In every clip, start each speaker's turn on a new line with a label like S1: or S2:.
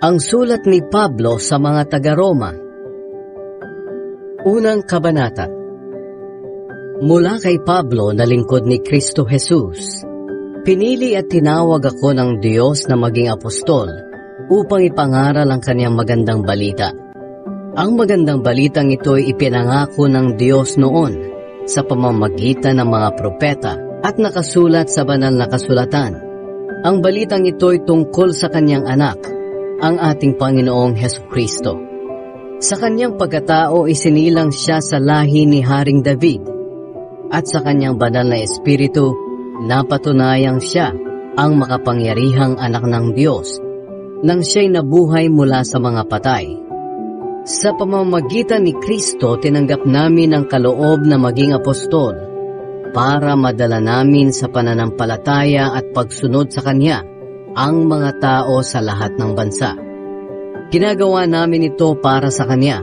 S1: Ang sulat ni Pablo sa mga taga-Roma. Unang kabanata. Mula kay Pablo na lingkod ni Kristo Jesus, pinili at tinawag ako ng Diyos na maging apostol upang ipangaral ang kanyang magandang balita. Ang magandang balitang ito ay ipinangako ng Diyos noon sa pamamagitan ng mga propeta at nakasulat sa banal na kasulatan. Ang balitang ito ay tungkol sa kanyang anak, ang ating Panginoong Hesukristo. Sa kanyang pagkatao isinilang siya sa lahi ni Haring David, at sa kanyang banal na espiritu napatunayang siya ang makapangyarihang anak ng Diyos nang siya'y nabuhay mula sa mga patay. Sa pamamagitan ni Kristo tinanggap namin ang kaloob na maging apostol para madala namin sa pananampalataya at pagsunod sa Kanya ang mga tao sa lahat ng bansa. Ginagawa namin ito para sa Kanya,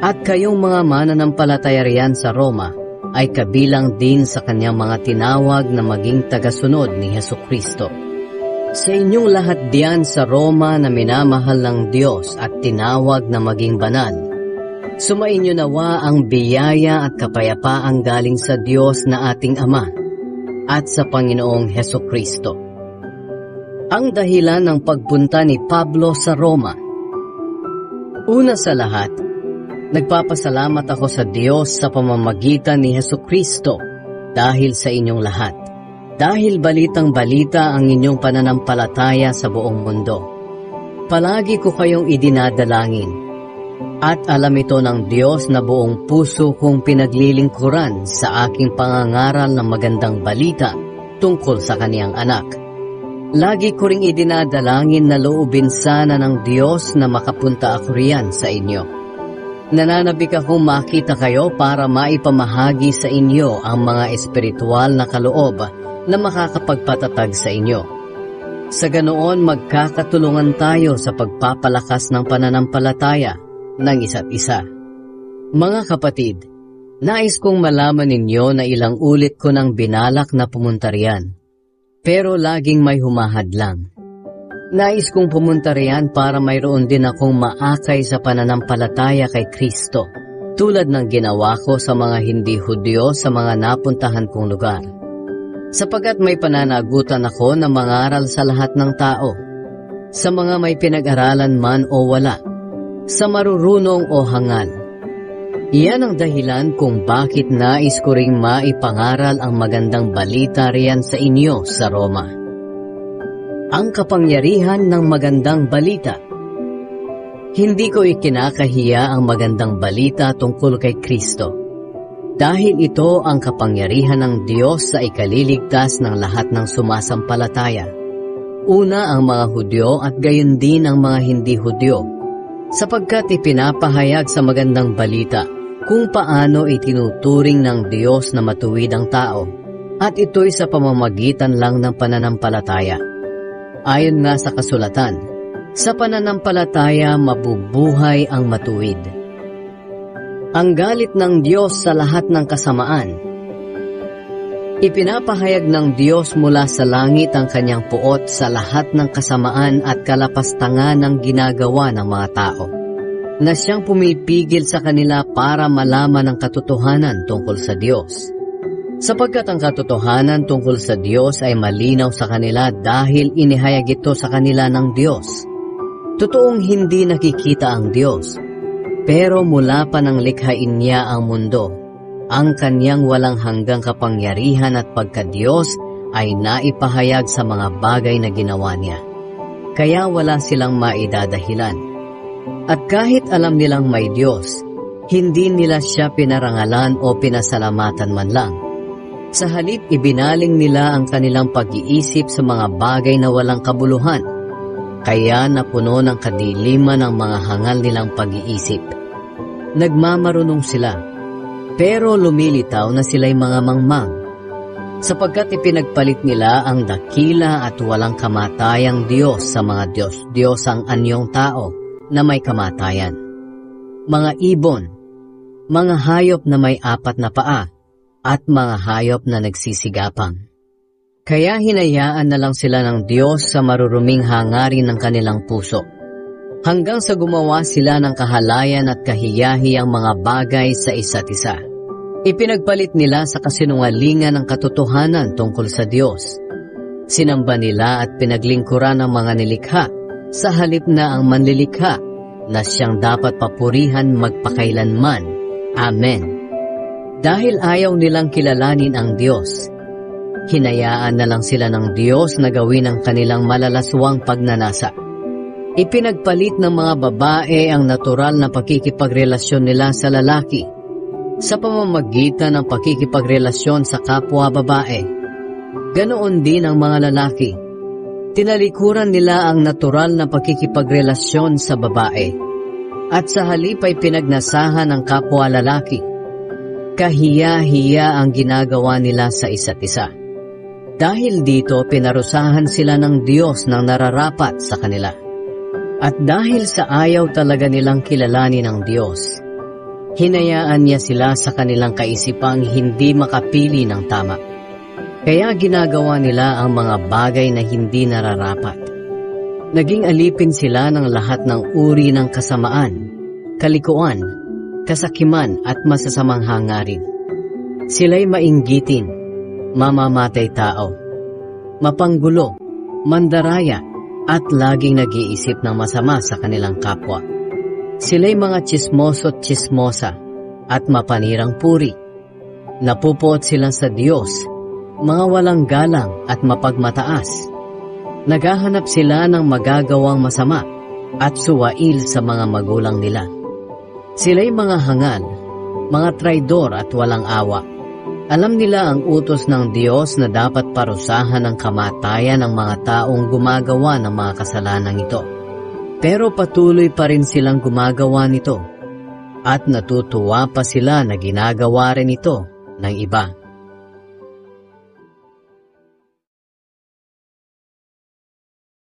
S1: at kayong mga mananampalataya riyan sa Roma ay kabilang din sa Kanyang mga tinawag na maging tagasunod ni Hesukristo. Sa inyong lahat diyan sa Roma na minamahal ng Diyos at tinawag na maging banal, sumainyo nawa ang biyaya at kapayapaang galing sa Diyos na ating Ama at sa Panginoong Hesukristo. Ang dahilan ng pagpunta ni Pablo sa Roma. Una sa lahat, nagpapasalamat ako sa Diyos sa pamamagitan ni Hesukristo dahil sa inyong lahat. Dahil balitang-balita ang inyong pananampalataya sa buong mundo. Palagi ko kayong idinadalangin, at alam ito ng Diyos na buong puso kong pinaglilingkuran sa aking pangangaral ng magandang balita tungkol sa kaniyang anak. Lagi ko ring idinadalangin na loobin sana ng Diyos na makapunta ako riyan sa inyo. Nananabik akong makita kayo para maipamahagi sa inyo ang mga espiritual na kaloob na makakapagpatatag sa inyo. Sa ganoon magkakatulungan tayo sa pagpapalakas ng pananampalataya ng isa't isa. Mga kapatid, nais kong malaman ninyo na ilang ulit ko nang binalak na pumunta riyan. Pero laging may humahadlang. Nais kong pumunta riyan para mayroon din akong maakay sa pananampalataya kay Kristo, tulad ng ginawa ko sa mga hindi Hudyo sa mga napuntahan kong lugar. Sapagkat may pananagutan ako na mangaral sa lahat ng tao, sa mga may pinag-aralan man o wala, sa marurunong o hangal. Iyan ang dahilan kung bakit nais ko ring maipangaral ang magandang balita riyan sa inyo sa Roma. Ang kapangyarihan ng magandang balita. Hindi ko ikinakahiya ang magandang balita tungkol kay Kristo, dahil ito ang kapangyarihan ng Diyos sa ikaliligtas ng lahat ng sumasampalataya. Una ang mga Hudyo at gayon din ang mga hindi Hudyo, sapagkat ipinapahayag sa magandang balita kung paano itinuturing ng Diyos na matuwid ang tao, at ito'y sa pamamagitan lang ng pananampalataya. Ayon nga sa kasulatan, sa pananampalataya mabubuhay ang matuwid. Ang galit ng Diyos sa lahat ng kasamaan. Ipinapahayag ng Diyos mula sa langit ang kanyang puot sa lahat ng kasamaan at kalapastangan ng ginagawa ng mga tao, na siyang pumipigil sa kanila para malaman ang katotohanan tungkol sa Diyos. Sapagkat ang katotohanan tungkol sa Diyos ay malinaw sa kanila dahil inihayag ito sa kanila ng Diyos. Totoong hindi nakikita ang Diyos, pero mula pa nang likhain niya ang mundo, ang kanyang walang hanggang kapangyarihan at pagka-Diyos ay naipahayag sa mga bagay na ginawa niya. Kaya wala silang maidadahilan. At kahit alam nilang may Diyos, hindi nila siya pinarangalan o pinasalamatan man lang. Sa halip, ibinaling nila ang kanilang pag-iisip sa mga bagay na walang kabuluhan, kaya napuno ng kadiliman ang mga hangal nilang pag-iisip. Nagmamarunong sila, pero lumilitaw na sila'y mga mangmang, sapagkat ipinagpalit nila ang dakila at walang kamatayang Diyos sa mga Diyos-Diyosang anyong tao na may kamatayan. Mga ibon, mga hayop na may 4 na paa, at mga hayop na nagsisigapang. Kaya hinayaan na lang sila ng Diyos sa maruruming hangarin ng kanilang puso. hanggang sa gumawa sila ng kahalayan at kahiyahiyang mga bagay sa isa't isa. Ipinagpalit nila sa kasinungalingan ang katotohanan tungkol sa Diyos. Sinamba nila at pinaglingkuran ang mga nilikha sa halip na ang manlilikha na siyang dapat papurihan magpakailanman. Amen. Dahil ayaw nilang kilalanin ang Diyos, hinayaan na lang sila ng Diyos na gawin ang kanilang malalaswang pagnanasa. Ipinagpalit ng mga babae ang natural na pakikipagrelasyon nila sa lalaki sa pamamagitan ng pakikipagrelasyon sa kapwa babae. Ganoon din ang mga lalaki. Tinalikuran nila ang natural na pakikipagrelasyon sa babae at sa halip ay pinagnasahan ang kapwa lalaki. Kahiya-hiya ang ginagawa nila sa isa't isa. Dahil dito pinarusahan sila ng Diyos ng nararapat sa kanila. At dahil sa ayaw talaga nilang kilalanin ang Diyos, hinayaan niya sila sa kanilang kaisipang hindi makapili ng tama. Kaya ginagawa nila ang mga bagay na hindi nararapat. Naging alipin sila ng lahat ng uri ng kasamaan, kalikuan, kasakiman at masasamang hangarin. Sila'y mainggitin, mamamatay tao, mapanggulo, mandaraya, at laging nag-iisip ng masama sa kanilang kapwa. Sila'y mga tsismoso at tsismosa at mapanirang puri. Napupuot sila sa Diyos, mga walang galang at mapagmataas. Naghahanap sila ng magagawang masama at suwail sa mga magulang nila. Sila'y mga hangal, mga traidor at walang awa. Alam nila ang utos ng Diyos na dapat parusahan ng kamatayan ng mga taong gumagawa ng mga kasalanan ito. Pero patuloy pa rin silang gumagawa nito at natutuwa pa sila na ginagawa rin ito ng iba.